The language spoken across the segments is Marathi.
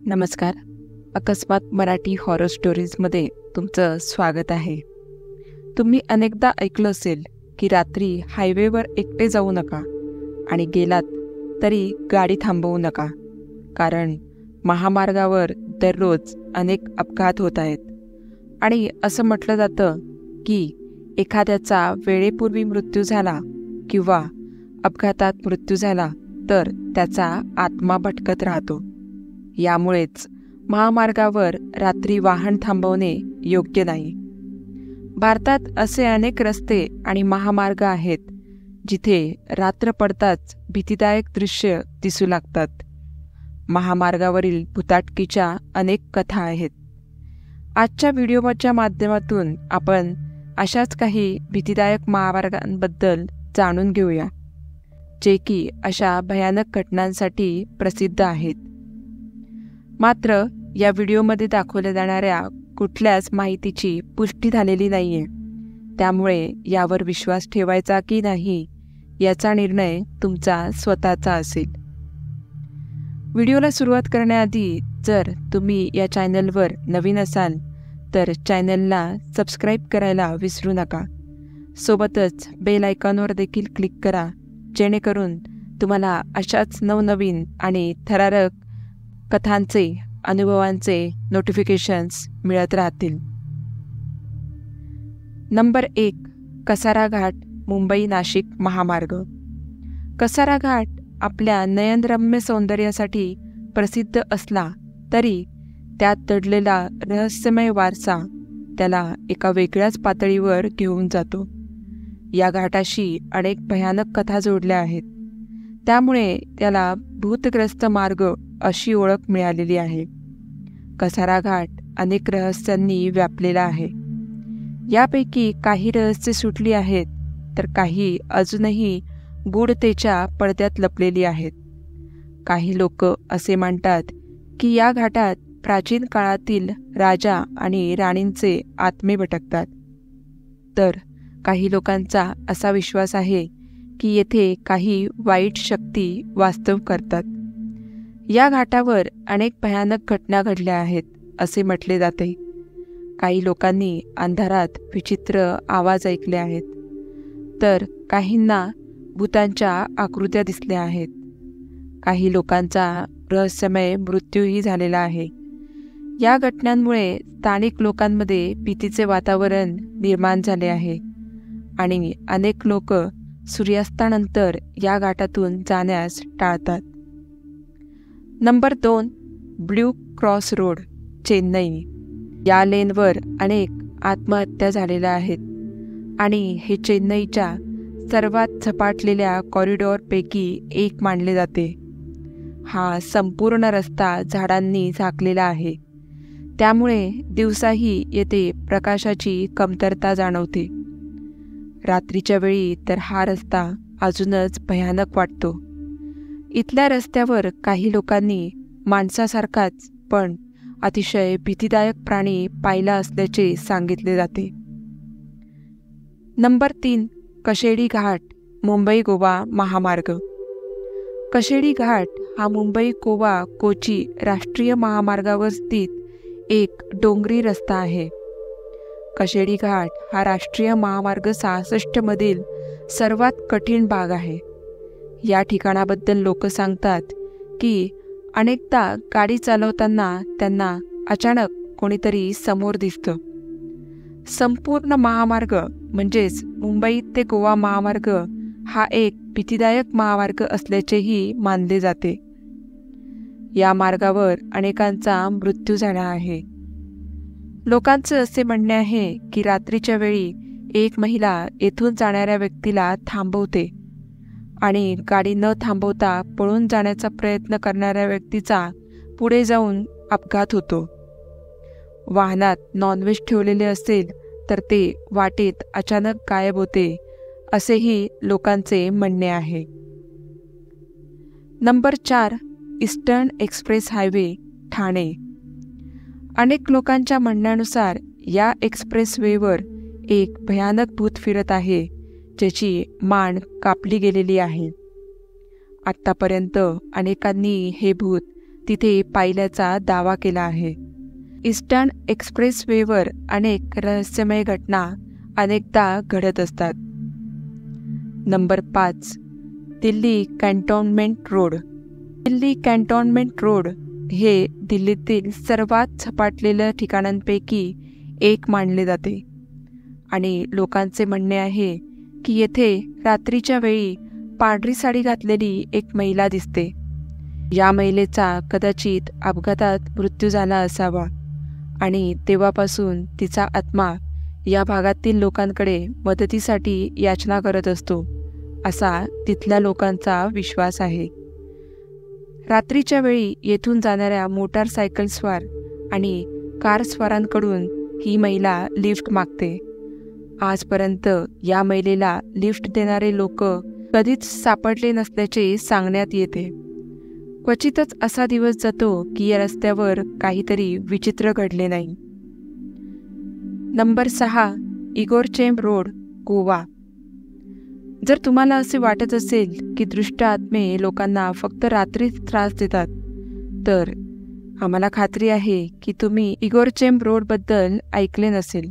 नमस्कार. अकस्मात मराठी हॉरर स्टोरीजमध्ये तुमचं स्वागत आहे. तुम्ही अनेकदा ऐकलं असेल की रात्री हायवेवर एकटे जाऊ नका आणि गेलात तरी गाडी थांबवू नका, कारण महामार्गावर दररोज अनेक अपघात होत आहेत आणि असं म्हटलं जातं की एखाद्याचा वेळेपूर्वी मृत्यू झाला किंवा अपघातात मृत्यू झाला तर त्याचा आत्मा भटकत राहतो. यामुळेच महामार्गावर रात्री वाहन थांबवणे योग्य नाही. भारतात असे अनेक रस्ते आणि महामार्ग आहेत जिथे रात्र पडताच भीतीदायक दृश्य दिसू लागतात. महामार्गावरील भुताटकीच्या अनेक कथा आहेत. आजच्या व्हिडिओच्या माध्यमातून आपण अशाच काही भीतीदायक महामार्गांबद्दल जाणून घेऊया, जे की अशा भयानक घटनांसाठी प्रसिद्ध आहेत. मात्र या व्हिडिओमध्ये दाखवल्या जाणाऱ्या कुठल्याच माहितीची पुष्टी झालेली नाहीये, त्यामुळे यावर विश्वास ठेवायचा की नाही याचा निर्णय तुमचा स्वतःचा असेल. व्हिडिओला सुरुवात करण्याआधी जर तुम्ही या चॅनलवर नवीन असाल तर चॅनलला सबस्क्राईब करायला विसरू नका. सोबतच बेल आयकॉनवर देखील क्लिक करा, जेणेकरून तुम्हाला अशाच नवनवीन आणि थरारक कथांचे, अनुभवांचे नोटिफिकेशन्स मिळत राहतील. नंबर 1. कसारा घाट, मुंबई नाशिक महामार्ग. कसारा घाट आपल्या नयनरम्य सौंदर्यासाठी प्रसिद्ध असला तरी त्यात दडलेला रहस्यमय वारसा त्याला एका वेगळ्याच पातळीवर घेऊन जातो. या घाटाशी अनेक भयानक कथा जोडल्या आहेत, त्यामुळे त्याला भूतग्रस्त मार्ग अशी ओळख मिळालेली आहे. कसारा घाट अनेक रहस्यांनी व्यापलेला आहे. यापैकी काही रहस्य सुटली आहेत तर काही अजूनही गूढतेच्या पडद्यात लपलेली आहेत. काही लोक असे मानतात की या घाटात प्राचीन काळातील राजा आणि राणींचे आत्मे भटकतात, तर काही लोकांचा असा विश्वास आहे की येथे काही वाईट शक्ती वास्तव करतात. या घाटावर अनेक भयानक घटना घडल्या आहेत असे म्हटले जाते. काही लोकांनी अंधारात विचित्र आवाज ऐकले आहेत, तर काहींना भूतांच्या आकृत्या दिसल्या आहेत. काही लोकांचा रहस्यमय मृत्यूही झालेला आहे. या घटनांमुळे स्थानिक लोकांमध्ये भीतीचे वातावरण निर्माण झाले आहे आणि अनेक लोक सूर्यास्तानंतर या घाटातून जाण्यास टाळतात. Number 2. Blue cross road, Chennai. या लेनवर अनेक आत्महत्या झालेल्या आहेत आणि हे चेन्नईच्या सर्वात झपाटलेल्या कॉरिडॉरपैकी एक मानले जाते. हा संपूर्ण रस्ता झाडांनी झाकलेला आहे, त्यामुळे दिवसाही येथे प्रकाशाची कमतरता जाणवते. रात्रीच्या वेळी तर हा रस्ता अजूनच भयानक वाटतो. इथल्या रस्त्यावर काही लोकांनी माणसासारखाच पण अतिशय भीतीदायक प्राणी पाहिला असल्याचे सांगितले जाते. नंबर 3. कशेडी घाट, मुंबई गोवा महामार्ग. कशेडी घाट हा मुंबई गोवा कोची राष्ट्रीय महामार्गावर स्थित एक डोंगरी रस्ता आहे. कशेडी घाट हा राष्ट्रीय महामार्ग 66 मधील सर्वात कठीण भाग आहे. या ठिकाणाबद्दल लोक सांगतात की अनेकदा गाडी चालवताना त्यांना अचानक कोणीतरी समोर दिसतं. संपूर्ण महामार्ग म्हणजेच मुंबई ते गोवा महामार्ग हा एक भीतीदायक महामार्ग असल्याचेही मानले जाते. या मार्गावर अनेकांचा मृत्यू झाला आहे. लोकांचं असे म्हणणे आहे की रात्रीच्या वेळी एक महिला येथून जाणाऱ्या व्यक्तीला थांबवते आणि गाडी न थांबवता पळून जाण्याचा प्रयत्न करणाऱ्या व्यक्तीचा पुढे जाऊन अपघात होतो. वाहनात नॉनव्हेज ठेवलेले असेल तर ते वाटेत अचानक गायब होते, असेही लोकांचे म्हणणे आहे. Number 4. Eastern express highway, Thane. अनेक लोकांच्या म्हणण्यानुसार या एक्सप्रेसवेवर एक भयानक भूत फिरत आहे, ज्याची मान कापली गेलेली आहे. आत्तापर्यंत अनेकांनी हे भूत तिथे पाहिल्याचा दावा केला आहे. ईस्टर्न एक्सप्रेसवेवर अनेक रहस्यमय घटना अनेकदा घडत असतात. Number 5. Delhi cantonment road. Delhi cantonment road हे दिल्लीतील सर्वात झपाटलेल्या ठिकाणांपैकी एक मानले जाते आणि लोकांचे म्हणणे आहे की येथे रात्रीच्या वेळी पांढरी साडी घातलेली एक महिला दिसते. या महिलेचा कदाचित अपघातात मृत्यू झाला असावा आणि तेव्हापासून तिचा आत्मा या भागातील लोकांकडे मदतीसाठी याचना करत असतो, असा तिथल्या लोकांचा विश्वास आहे. रात्रीच्या वेळी येथून जाणाऱ्या मोटारसायकलस्वार आणि कारस्वारांकडून ही महिला लिफ्ट मागते. आजपर्यंत या महिलेला लिफ्ट देणारे लोक कधीच सापडले नसल्याचे सांगण्यात येते. क्वचितच असा दिवस जातो की या रस्त्यावर काहीतरी विचित्र घडले नाही. नंबर 6. इगोरचेंब रोड, गोवा. जर तुम्हाला असे वाटत असेल की दृष्ट आत्मे लोकांना फक्त रात्रीच त्रास देतात, तर आम्हाला खात्री आहे की तुम्ही इगोरचेंब रोडबद्दल ऐकले नसेल,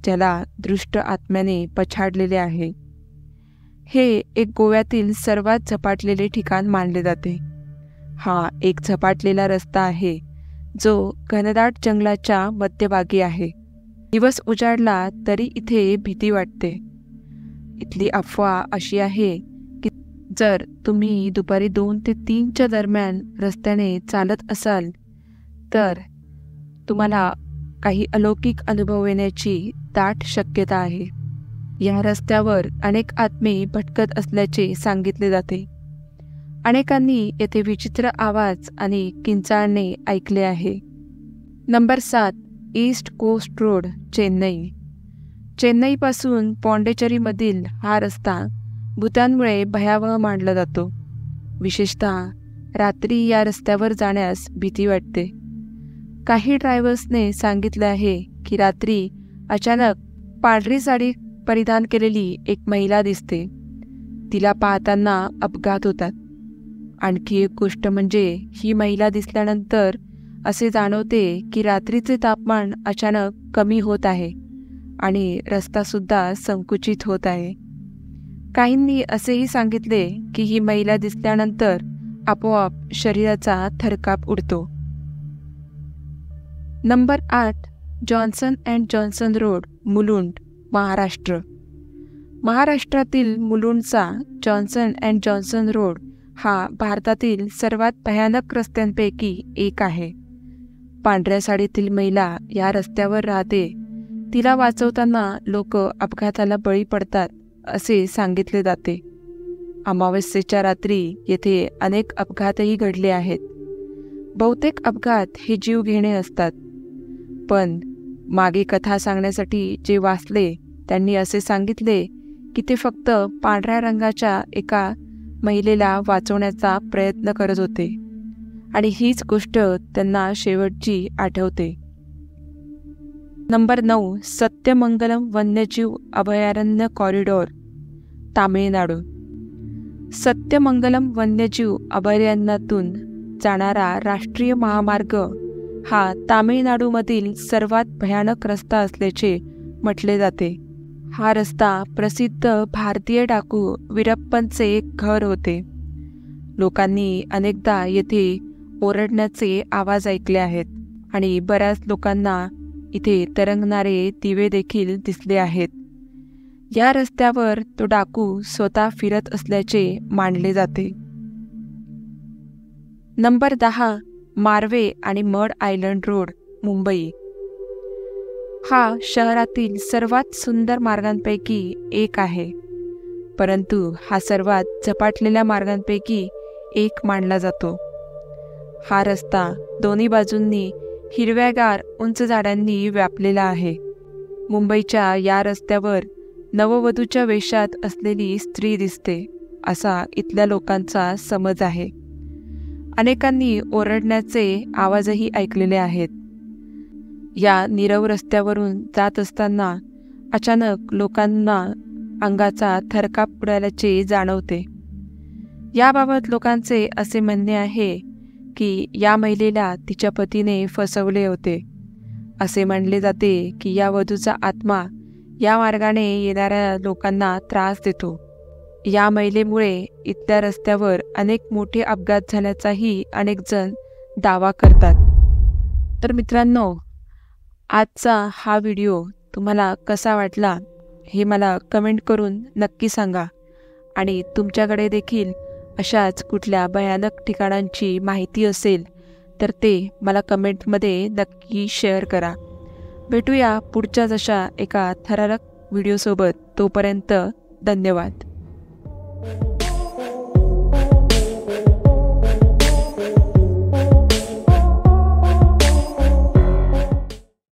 ज्याला दृष्ट आत्म्याने पछाडलेले आहे. हे एक गोव्यातील सर्वात झपाटलेले ठिकाण मानले जाते. हा एक झपाटलेला रस्ता आहे जो घनदाट जंगलाच्या मध्यभागी आहे. दिवस उजाडला तरी इथे भीती वाटते. इथली अफवा अशी आहे की जर तुम्ही दुपारी 2 ते 3च्या दरम्यान रस्त्याने चालत असाल तर तुम्हाला काही अलौकिक अनुभव येण्याची दाट शक्यता आहे. या रस्त्यावर अनेक आत्मे भटकत असल्याचे सांगितले जाते. अनेकांनी येथे विचित्र आवाज आणि किंचाळणे ऐकले आहे. Number 7. East coast road, Chennai. चेन्नईपासून पॉंडेचेरीमधील हा रस्ता भूतांमुळे भयावह मानला जातो. विशेषतः रात्री या रस्त्यावर जाण्यास भीती वाटते. काही ड्रायव्हर्सने सांगितले आहे की रात्री अचानक पांढरी साडी परिधान केलेली एक महिला दिसते. तिला पाहताना अपघात होतात. आणखी एक गोष्ट म्हणजे ही महिला दिसल्यानंतर असे जाणवते की रात्रीचे तापमान अचानक कमी होत आहे आणि रस्तासुद्धा संकुचित होत आहे. काहींनी असेही सांगितले की ही महिला दिसल्यानंतर आपोआप शरीराचा थरकाप उडतो. Number 8. Johnson and Johnson road, Mulund, Maharashtra. महाराष्ट्रातील मुलुंडचा जॉन्सन अँड जॉन्सन रोड हा भारतातील सर्वात भयानक रस्त्यांपैकी एक आहे. पांढऱ्या साडीतील महिला या रस्त्यावर राहते. तिला वाचवताना लोक अपघाताला बळी पडतात असे सांगितले जाते. अमावस्येच्या रात्री येथे अनेक अपघातही घडले आहेत. बहुतेक अपघात हे जीवघेणे असतात. पण मागे कथा सांगण्यासाठी जे वाचले त्यांनी असे सांगितले की ते फक्त पांढऱ्या रंगाच्या एका महिलेला वाचवण्याचा प्रयत्न करत होते आणि हीच गोष्ट त्यांना शेवटची आठवते. नंबर 9. सत्यमंगलम वन्यजीव अभयारण्य कॉरिडॉर, तामिळनाडू. सत्यमंगलम वन्यजीव अभयारण्यातून जाणारा राष्ट्रीय महामार्ग हा तामिळनाडूमधील सर्वात भयानक रस्ता असल्याचे म्हटले जाते. हा रस्ता प्रसिद्ध भारतीय डाकू वीरप्पनचे एक घर होते. लोकांनी अनेकदा येथे ओरडण्याचे आवाज ऐकले आहेत आणि बऱ्याच लोकांना इथे तरंगणारे दिवे देखील दिसले आहेत. या रस्त्यावर तो डाकू स्वतः फिरत असल्याचे मानले जाते. नंबर 10. मार्वे आणि मड आयलंड रोड, मुंबई. हा शहरातील सर्वात सुंदर मार्गांपैकी एक आहे, परंतु हा सर्वात झपाटलेल्या मार्गांपैकी एक मानला जातो. हा रस्ता दोन्ही बाजूंनी हिरव्यागार उंच झाडांनी व्यापलेला आहे. मुंबईच्या या रस्त्यावर नववधूच्या वेशात असलेली स्त्री दिसते असा इथल्या लोकांचा समज आहे. अनेकांनी ओरडण्याचे आवाजही ऐकलेले आहेत. या नीरव रस्त्यावरून जात असताना अचानक लोकांना अंगाचा थरकाप उडाल्याचे जाणवते. याबाबत लोकांचे असे म्हणणे आहे की या महिलेला तिच्या पतीने फसवले होते. असे मानले जाते की या वधूचा आत्मा या मार्गाने येणाऱ्या लोकांना त्रास देतो. या महिलेमुळे इथल्या रस्त्यावर अनेक मोठे अपघात झाल्याचाही अनेक जण दावा करतात. तर मित्रांनो, आजचा हा व्हिडिओ तुम्हाला कसा वाटला हे मला कमेंट करून नक्की सांगा. आणि तुमच्याकडे देखील अशाच कुठल्या भयानक ठिकाणांची माहिती असेल तर ते मला कमेंटमध्ये नक्की शेअर करा. भेटूया पुढच्याच अशा एका थरारक व्हिडिओसोबत. तोपर्यंत धन्यवाद.